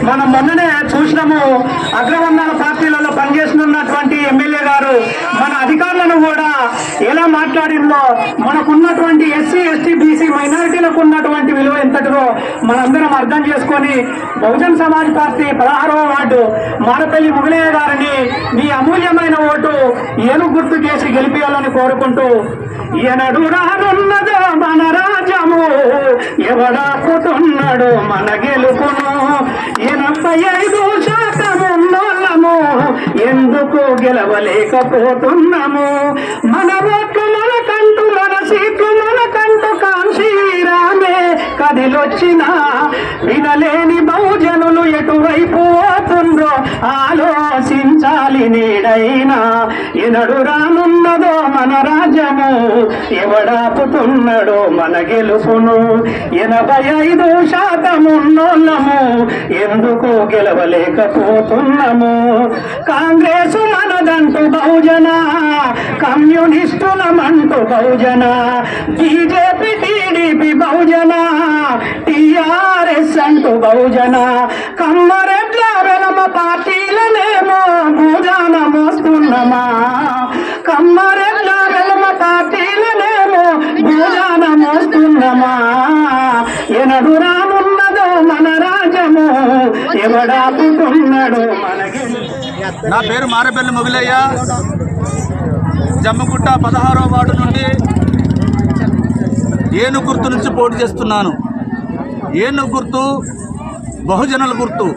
మనం మొన్ననే చూసినాము, అగ్రవర్ణాల పార్టీలలో పనిచేస్తున్నటువంటి ఎమ్మెల్యే గారు మన అధికారులను కూడా ఎలా మాట్లాడిందో, మనకున్నటువంటి ఎస్సీ ఎస్టీ బీసీ మైనారిటీలకు ఉన్నటువంటి విలువ ఎంతటిదో మనందరం అర్థం చేసుకొని బహుజన్ సమాజ్ పార్టీ 16వ వార్డు మారపల్లి ముగిలయ్య గారిని మీ అమూల్యమైన ఓటు ఏనుగు గుర్తు చేసి గెలిపించాలని కోరుకుంటూ, ఎనడు రానున్నదో మన రాజ్యము, ఎవడాపుతున్నాడు మన గెలుపును, 85% ఉన్నోళ్ళము ఎందుకు గెలవలేకపోతున్నాము, మన ఓట్లు మనకంటూ మన సీట్లు మనకంటూ కాంశీరామే కదిలొచ్చినా వినలేని బహుజనులు ఎటువైపు పోతుండ్రో ఆలోచించాలి నేడైనా, ఎనడు రానున్నదో మన రాజ్యము, ఎవడాపుతున్నాడో మన గెలుపును, 85% ఉన్నోళ్ళము ఎందుకు గెలవలేకపోతున్నాము, కాంగ్రెసు మనదంటూ బహుజన, కమ్యూనిస్టులమంటూ బహుజన, బీజేపీ టీడీపీ బహుజన, టీఆర్ఎస్ అంటూ బహుజన, కమ్మరెడ్ల వెలమ పార్టీలనేమో భుజాన మోస్తున్నామా, కమ్మరెడ్ల వెలమ పార్టీలనేమో భుజాన మోస్తున్నామా, ఎనడు రానున్నదో మన రాజ్యము, ఎవడాపుతున్నాడు మనకి. నా పేరు మారపల్లి మొగిలయ్య, జమ్మగుట్ట 16వ వార్డు నుండి ఏనుగు గుర్తు నుంచి పోటీ చేస్తున్నాను. ఏనుగు గుర్తు బహుజనుల గుర్తు.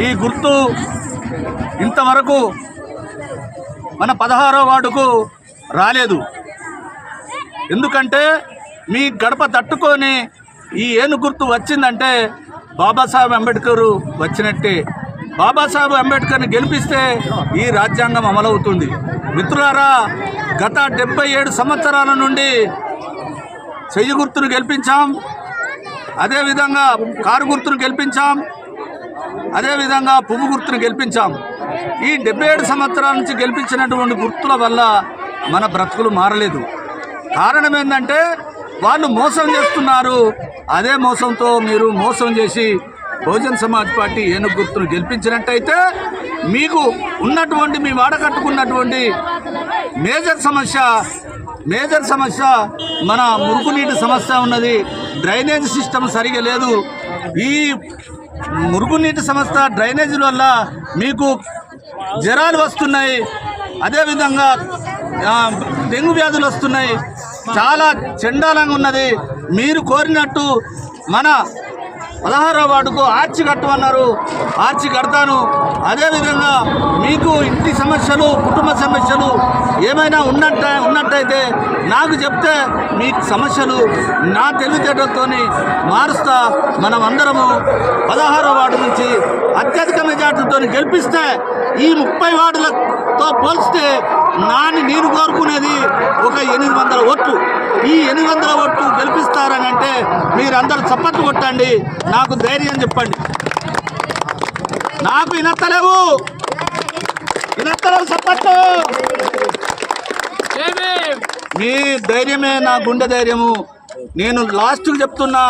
ఈ గుర్తు ఇంతవరకు మన 16వ వార్డుకు రాలేదు. ఎందుకంటే మీ గడప తట్టుకొని ఈ ఏనుగు గుర్తు వచ్చిందంటే బాబాసాహెబ్ అంబేద్కర్ వచ్చినట్టే. బాబాసాహెబ్ అంబేద్కర్ని గెలిపిస్తే ఈ రాజ్యాంగం అమలవుతుంది. మిత్రులారా, గత 77 సంవత్సరాల నుండి చెయ్యి గుర్తును గెలిపించాం, అదేవిధంగా కారు గుర్తును గెలిపించాం, అదేవిధంగా పువ్వు గుర్తును గెలిపించాం. ఈ 77 సంవత్సరాల నుంచి గెలిపించినటువంటి గుర్తుల వల్ల మన బ్రతుకులు మారలేదు. కారణం ఏంటంటే వాళ్ళు మోసం చేస్తున్నారు. అదే మోసంతో మీరు మోసం చేసి బహుజన్ సమాజ్ పార్టీ ఏనుగు గుర్తును గెలిపించినట్టయితే మీకు ఉన్నటువంటి మీ వాడకట్టుకున్నటువంటి మేజర్ సమస్య మన మురుగునీటి సమస్య ఉన్నది. డ్రైనేజ్ సిస్టమ్ సరిగా లేదు. ఈ మురుగునీటి సమస్య డ్రైనేజీల వల్ల మీకు జ్వరాలు వస్తున్నాయి, అదేవిధంగా డెంగ్యూ వ్యాధులు వస్తున్నాయి. చాలా చండాలంగా ఉన్నది. మీరు కోరినట్టు మన 16వ వార్డుకు ఆర్చి కట్టమన్నారు, ఆర్చి కడతాను. అదేవిధంగా మీకు ఇంటి సమస్యలు, కుటుంబ సమస్యలు ఏమైనా ఉన్నట్టయితే నాకు చెప్తే మీ సమస్యలు నా తెలివితేటలతో మారుస్తా. మనం అందరము 16వ వార్డు నుంచి అత్యధిక మెజార్టీతో గెలిపిస్తే ఈ 30 వార్డులతో పోల్చితే నేను కోరుకునేది ఒక 800 ఓట్లు. ఈ 800 ఓట్లు గెలిపిస్తారని అంటే మీరందరూ చప్పట్లు కొట్టండి, నాకు ధైర్యం చెప్పండి. నాకు వినత్తలేవు చప్పట్లు. మీ ధైర్యమే నా గుండె ధైర్యము. నేను లాస్ట్కి చెప్తున్నా,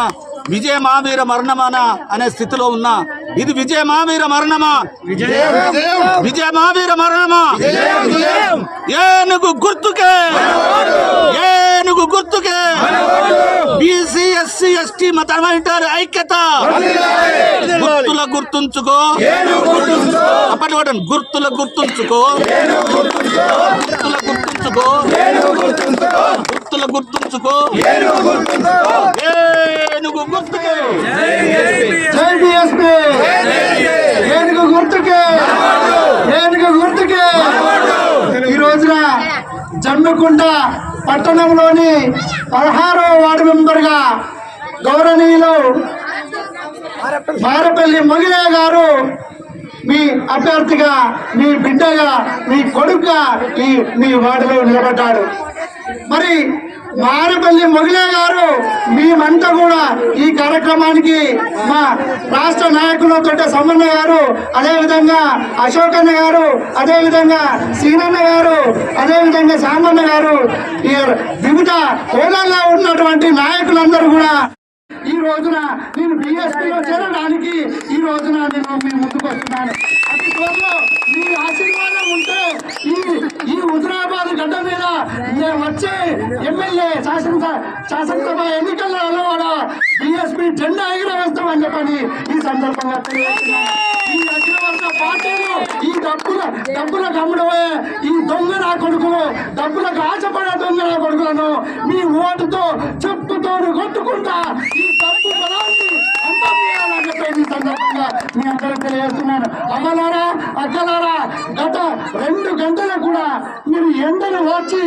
విజయ మావీర మరణమానా అనే స్థితిలో ఉన్నా. ఇది విజయ మావీర మరణమా? విజయ మావీర మరణమా? ఏనుగు గుర్తుకే, ఏనుగు గుర్తుకే. బీసీ ఎస్సీ ఎస్టీ మతమైనటువంటి ఐక్యత. గుర్తుల గుర్తుంచుకో, అప్పటి వాడని గుర్తుల గుర్తుంచుకో, గుర్తుల గుర్తుంచుకో, గుర్తుల గుర్తుంచుకో. ఏనుగు గుర్తుకే, ఏనుగు గుర్తుకే, ఏనుగు గుర్తుకే. ఈ రోజున జమ్మికుంట పట్టణంలోని 16వ వార్డు మెంబర్గా గౌరవనీయులు మారపల్లి మొగిలయ్య గారు మీ అభ్యర్థిగా, మీ బిడ్డగా, మీ కొడుకుగా మీ వార్డులో నిలబడ్డాడు. మరి మారపల్లి మొగిలయ్య గారు మేమంతా కూడా ఈ కార్యక్రమానికి మా రాష్ట్ర నాయకులు తోట సమ్మన్న గారు, అదేవిధంగా అశోకన్న గారు, అదేవిధంగా సీనన్న గారు, అదేవిధంగా సామన్న గారు, ఈ వివిధ హోదాల్లో ఉన్నటువంటి నాయకులందరూ కూడా ఈ రోజున నేను బీఎస్పీలో చేరడానికి ఈ రోజున నేను మీ ముందుకు వస్తున్నాను. అతి త్వరలో మీ ఆశీర్వాదం ఉంటే ఈ హుజరాబాద్ గడ్డ మీద నేను వచ్చే ఎమ్మెల్యే శాసనసభ ఎన్నికల్లో కూడా బీఎస్పీ జెండా ఎగురవేస్తామని చెప్పని ఈ సందర్భంగా తెలియజేస్తున్నాను. ఈ అగ్రవర్ణ పార్టీలు ఈ డబ్బుల గమ్ముడమే ఈ దొంగ నా కొడుకులు, డబ్బులకు ఆశపడే దొంగ నా కొడుకులను మీ ఓటుతో చెప్పుతో కొట్టుకుంటా ఈ తప్పు బలాన్ని అంతం చేయాలని చెప్పేసి ఈ సందర్భంగా మీ అందరూ తెలియజేస్తున్నాను. అమ్మలారా, అక్కలారా, గత 2 గంటలకు కూడా మీరు ఎండలు వచ్చి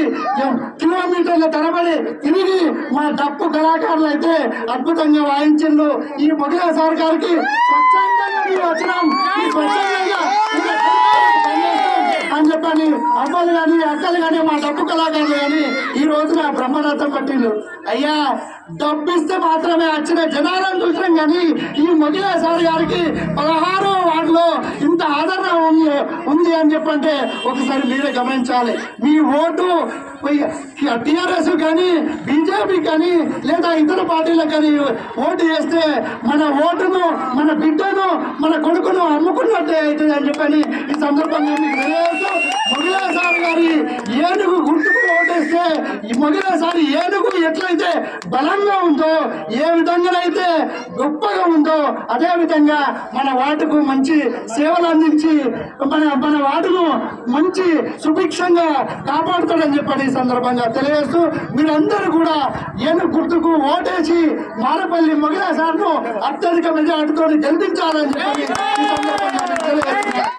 కిలోమీటర్ల తరబడి తిరిగి మా డప్పు కళాకారులు అయితే అద్భుతంగా వాయించిండ్రు. ఈ మొదల సార్ గారికి స్వచ్ఛందంగా మీరు వచ్చినాం, ఈ స్వచ్ఛందంగా అని చెప్పని అమ్మలు కానీ అక్కలు కానీ మా డబ్బు కళాకారులు కానీ ఈ రోజున బ్రహ్మరథం పట్టిండు. అయ్యా డబ్బు ఇస్తే మాత్రమే వచ్చిన జనాలను చూసినాం కానీ ఈ మొగిలా సార్ గారికి 16వ వార్డులో ఇంత ఆదరణ ఉంది అని చెప్పంటే ఒకసారి మీరే గమనించాలి. మీ ఓటు టిఆర్ఎస్ కానీ బీజేపీ కానీ లేదా ఇతర పార్టీలకు కానీ ఓటు వేస్తే మన ఓటును, మన బిడ్డను, మన కొడుకును అమ్ముకున్నట్టే అవుతుంది అని చెప్పని ఈ సందర్భంగా మీకు తెలియజేస్తూ మొగిలా సార్ గారి ఏనుగు గుర్తుకు ఓటేస్తే ఈ మొగిలా సార్ ఏనుగు ఎట్లయితే బలంగా ఉందో, ఏ విధంగానైతే గొప్పగా ఉందో అదే విధంగా మన వార్డుకు మంచి సేవలు అందించి మన వార్డును మంచి సుభిక్షంగా కాపాడుతాడని చెప్పని ఈ సందర్భంగా తెలియజేస్తూ మీరందరూ కూడా ఏనుగు గుర్తుకు ఓటేసి మారపల్లి మొగిలా సార్ను అత్యధిక మెజార్టీతో గెలిపించాలని చెప్పని ఈ సందర్భంగా తెలియజేస్తున్నారు.